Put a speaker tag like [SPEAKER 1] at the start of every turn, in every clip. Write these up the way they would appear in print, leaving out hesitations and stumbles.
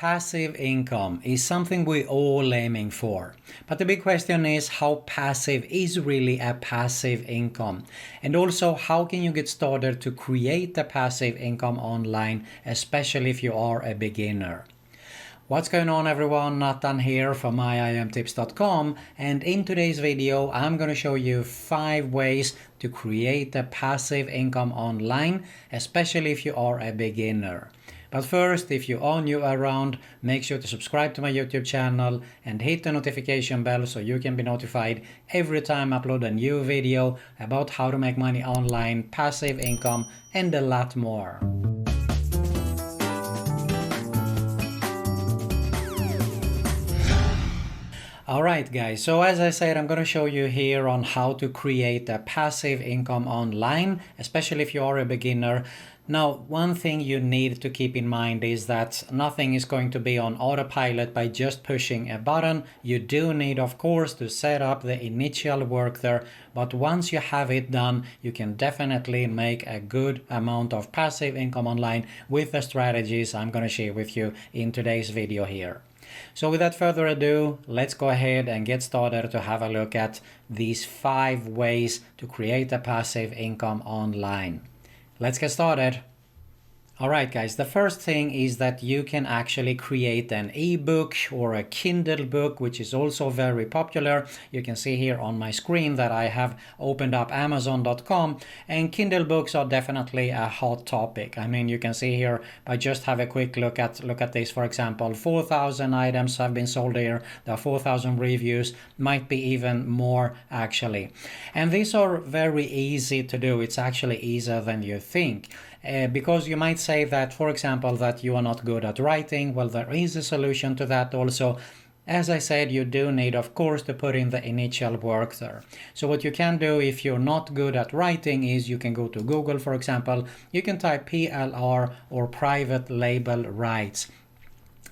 [SPEAKER 1] Passive income is something we're all aiming for. But the big question is, how passive is really a passive income? And also, how can you get started to create a passive income online, especially if you are a beginner? What's going on, everyone? Nathan here from myimtips.com, and in today's video I'm going to show you 5 ways to create a passive income online, especially if you are a beginner. But first, if you are new around, make sure to subscribe to my YouTube channel and hit the notification bell so you can be notified every time I upload a new video about how to make money online, passive income, and a lot more. Alright guys, so as I said, I'm going to show you here on how to create a passive income online, especially if you are a beginner. Now, one thing you need to keep in mind is that nothing is going to be on autopilot by just pushing a button. You do need, of course, to set up the initial work there, but once you have it done, you can definitely make a good amount of passive income online with the strategies I'm going to share with you in today's video here. So without further ado, let's go ahead and get started to have a look at these 5 ways to create a passive income online. Let's get started. Alright guys, the first thing is that you can actually create an ebook or a Kindle book, which is also very popular. You can see here on my screen that I have opened up Amazon.com, and Kindle books are definitely a hot topic. I mean, you can see here, I just have a quick look at this, for example, 4,000 items have been sold here. There are 4,000 reviews, might be even more actually. And these are very easy to do. It's actually easier than you think. Because you might say that, for example, that you are not good at writing. Well, there is a solution to that also. As I said, you do need, of course, to put in the initial work there. So what you can do if you're not good at writing is you can go to Google, for example. You can type PLR or private label rights.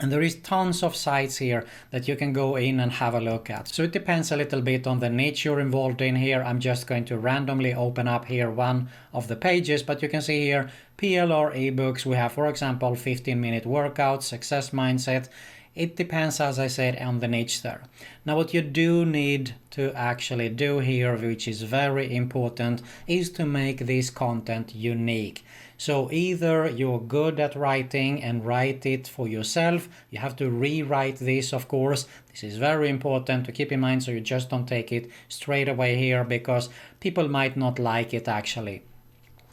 [SPEAKER 1] And there is tons of sites here that you can go in and have a look at. So it depends a little bit on the niche you're involved in here. I'm just going to randomly open up here one of the pages, but you can see here PLR ebooks. We have, for example, 15-minute workouts, success mindset. It depends, as I said, on the niche there. Now, what you do need to actually do here, which is very important, is to make this content unique. So either you're good at writing and write it for yourself. You have to rewrite this, of course. This is very important to keep in mind, so you just don't take it straight away here because people might not like it actually.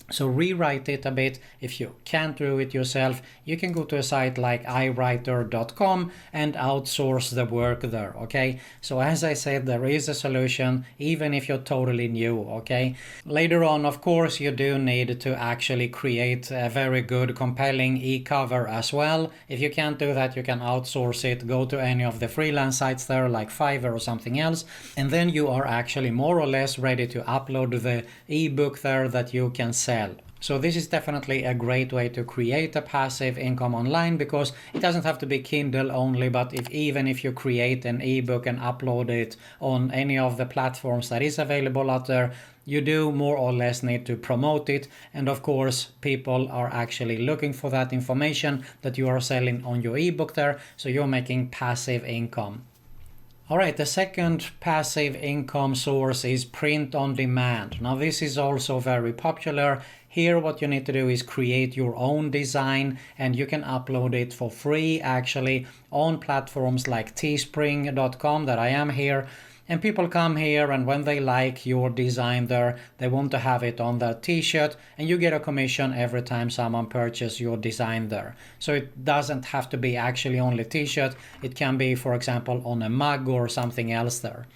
[SPEAKER 1] So rewrite it a bit. If you can't do it yourself, you can go to a site like iWriter.com and outsource the work there, okay? So as I said, there is a solution even if you're totally new, okay? Later on, of course, you do need to actually create a very good, compelling e-cover as well. If you can't do that, you can outsource it. Go to any of the freelance sites there like Fiverr or something else, and then you are actually more or less ready to upload the ebook there that you can sell. So this is definitely a great way to create a passive income online, because it doesn't have to be Kindle only, but even if you create an ebook and upload it on any of the platforms that is available out there, you do more or less need to promote it. And of course, people are actually looking for that information that you are selling on your ebook there, so you're making passive income. Alright, the second passive income source is print on demand. Now this is also very popular. Here what you need to do is create your own design, and you can upload it for free actually on platforms like teespring.com that I am here. And people come here, and when they like your design there, they want to have it on their t-shirt, and you get a commission every time someone purchases your design there. So it doesn't have to be actually only t-shirt. It can be, for example, on a mug or something else there.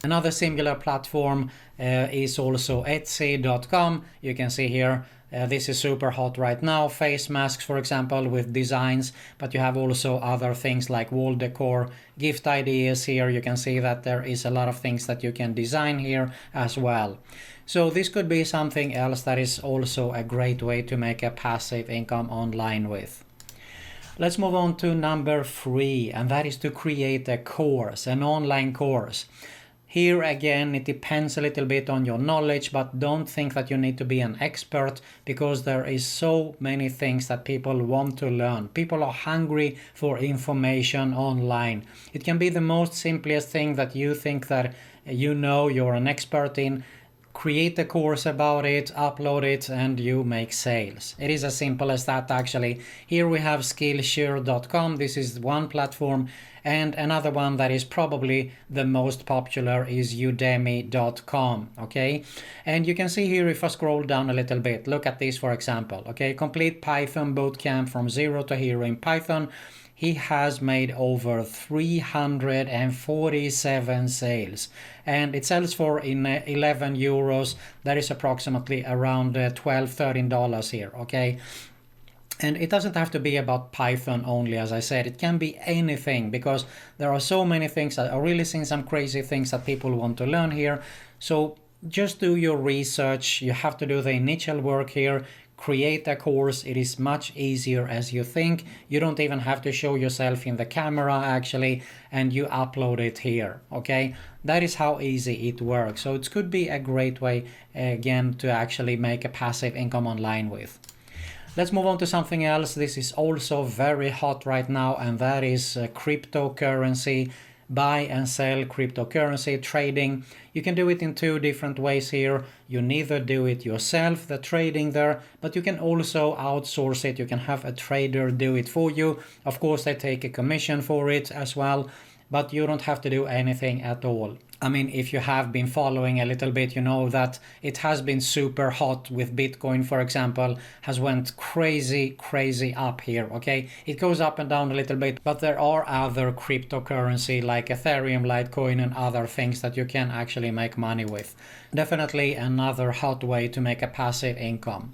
[SPEAKER 1] Another similar platform is also Etsy.com. You can see here, this is super hot right now. Face masks, for example, with designs, but you have also other things like wall decor, gift ideas here. You can see that there is a lot of things that you can design here as well. So this could be something else that is also a great way to make a passive income online with. Let's move on to number 3, and that is to create a course, an online course. Here again, it depends a little bit on your knowledge, but don't think that you need to be an expert, because there is so many things that people want to learn. People are hungry for information online. It can be the most simplest thing that you think that you're an expert in. Create a course about it, upload it, and you make sales. It is as simple as that, actually. Here we have skillshare.com. This is one platform, and another one that is probably the most popular is udemy.com. Okay, and you can see here, if I scroll down a little bit, look at this for example. Okay, complete Python bootcamp from zero to hero in Python. He has made over 347 sales, and it sells for in 11 euros. That is approximately around $12-13 here. Okay, and it doesn't have to be about Python only, as I said. It can be anything, because there are so many things. I've really seen some crazy things that people want to learn here. So just do your research. You have to do the initial work here. Create a course. It is much easier as you think. You don't even have to show yourself in the camera actually, and you upload it here. Okay, that is how easy it works. So it could be a great way again to actually make a passive income online with. Let's move on to something else. This is also very hot right now, and that is cryptocurrency. Buy and sell cryptocurrency trading. You can do it in two different ways here. You neither do it yourself, the trading there, but you can also outsource it. You can have a trader do it for you. Of course, they take a commission for it as well, but you don't have to do anything at all. I mean, if you have been following a little bit, you know that it has been super hot with Bitcoin, for example, has went crazy up here, okay? It goes up and down a little bit, but there are other cryptocurrency like Ethereum, Litecoin, and other things that you can actually make money with. Definitely another hot way to make a passive income.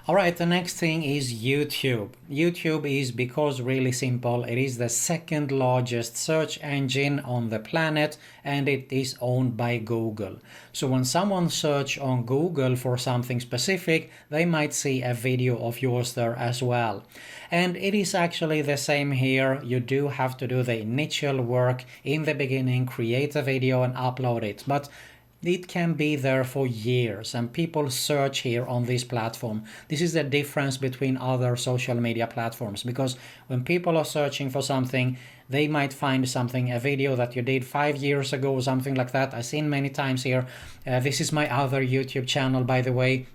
[SPEAKER 1] Alright, the next thing is YouTube. YouTube is, because really simple, it is the second largest search engine on the planet, and it is owned by Google. So when someone search on Google for something specific, they might see a video of yours there as well. And it is actually the same here. You do have to do the initial work in the beginning, create a video and upload it. But it can be there for years, and people search here on this platform. This is the difference between other social media platforms, because when people are searching for something, they might find something, a video that you did 5 years ago or something like that. I've seen many times here. This is my other YouTube channel, by the way.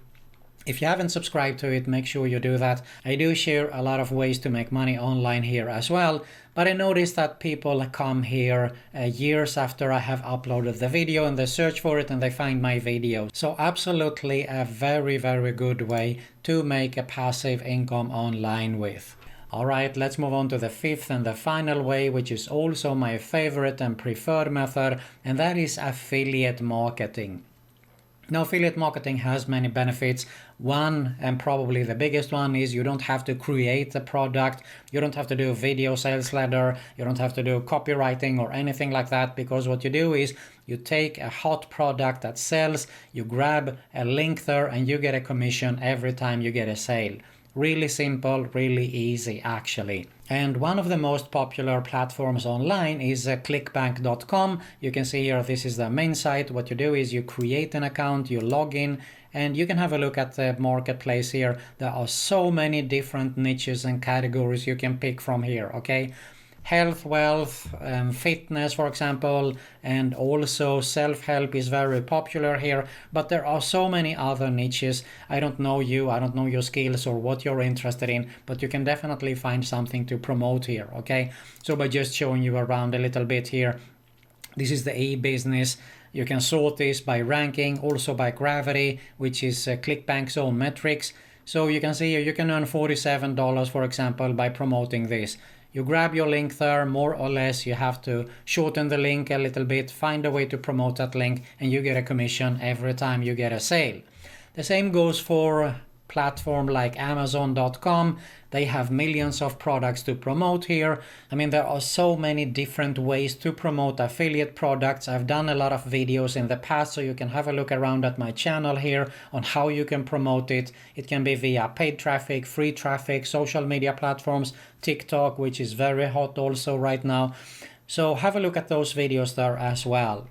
[SPEAKER 1] If you haven't subscribed to it, make sure you do that. I do share a lot of ways to make money online here as well, but I noticed that people come here years after I have uploaded the video, and they search for it and they find my video. So absolutely a very good way to make a passive income online with. Alright, let's move on to the fifth and the final way, which is also my favorite and preferred method, and that is affiliate marketing. Now, affiliate marketing has many benefits. One, and probably the biggest one, is you don't have to create a product. You don't have to do a video sales letter. You don't have to do copywriting or anything like that, because what you do is you take a hot product that sells, you grab a link there, and you get a commission every time you get a sale. Really simple, really easy actually. And one of the most popular platforms online is clickbank.com. You can see here, this is the main site. What you do is you create an account, you log in, and you can have a look at the marketplace here. There are so many different niches and categories you can pick from here, okay? Health, wealth, fitness, for example, and also self-help is very popular here, but there are so many other niches. I don't know you, I don't know your skills or what you're interested in, but you can definitely find something to promote here, okay? So by just showing you around a little bit here, this is the e-business. You can sort this by ranking, also by gravity, which is ClickBank's own metrics. So you can see here, you can earn $47, for example, by promoting this. You grab your link there, more or less. You have to shorten the link a little bit, find a way to promote that link, and you get a commission every time you get a sale. The same goes for platform like Amazon.com. They have millions of products to promote here. I mean, there are so many different ways to promote affiliate products. I've done a lot of videos in the past, so you can have a look around at my channel here on how you can promote it. It can be via paid traffic, free traffic, social media platforms, TikTok, which is very hot also right now. So have a look at those videos there as well.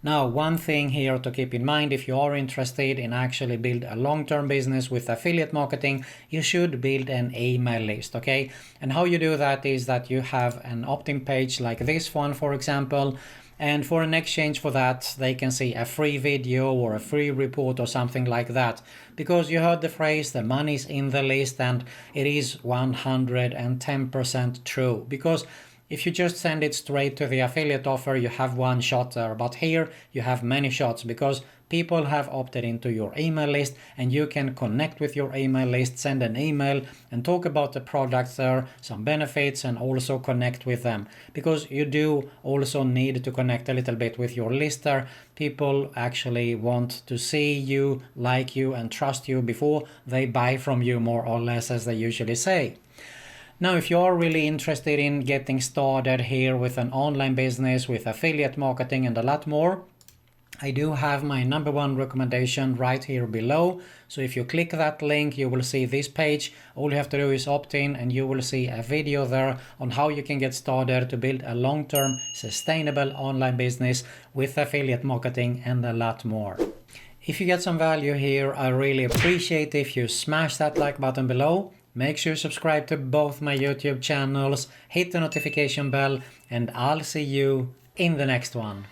[SPEAKER 1] Now, one thing here to keep in mind, if you are interested in actually build a long-term business with affiliate marketing, you should build an email list, okay? And how you do that is that you have an opt-in page like this one, for example, and for an exchange for that, they can see a free video or a free report or something like that. Because you heard the phrase, the money's in the list, and it is 110% true. Because if you just send it straight to the affiliate offer, you have one shot there. But here you have many shots because people have opted into your email list, and you can connect with your email list, send an email and talk about the products there, some benefits, and also connect with them. Because you do also need to connect a little bit with your list there. People actually want to see you, like you, and trust you before they buy from you, more or less, as they usually say. Now, if you're really interested in getting started here with an online business, with affiliate marketing and a lot more, I do have my number one recommendation right here below. So if you click that link, you will see this page. All you have to do is opt in, and you will see a video there on how you can get started to build a long-term sustainable online business with affiliate marketing and a lot more. If you get some value here, I really appreciate if you smash that like button below. Make sure you subscribe to both my YouTube channels, hit the notification bell, and I'll see you in the next one.